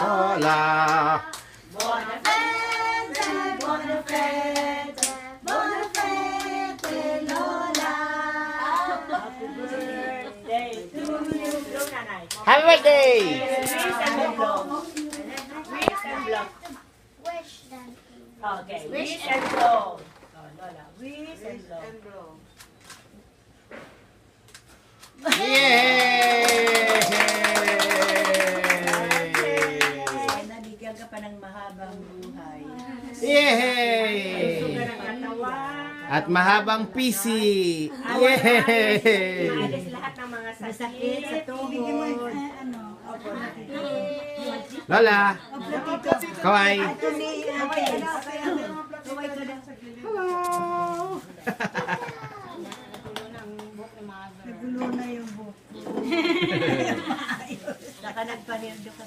Lola. Buona fete, buona fete, buona fete, Lola. Happy birthday to you. Blow, nanay. Happy birthday! Wish and blow. Wish and blow. Wish them. Okay, wish and blow. Oh, Lola, wish and blow. Yay! Nabigyan ka pa ng mahabang buhay. Yay! Sugar ang katawan. At mahabang pisi. Maalis Yay! lahat ng mga Sakit sakit. sa tuhod. Lola, kaway. Nagulo na yung buhok. Saka nagpanirdo ka.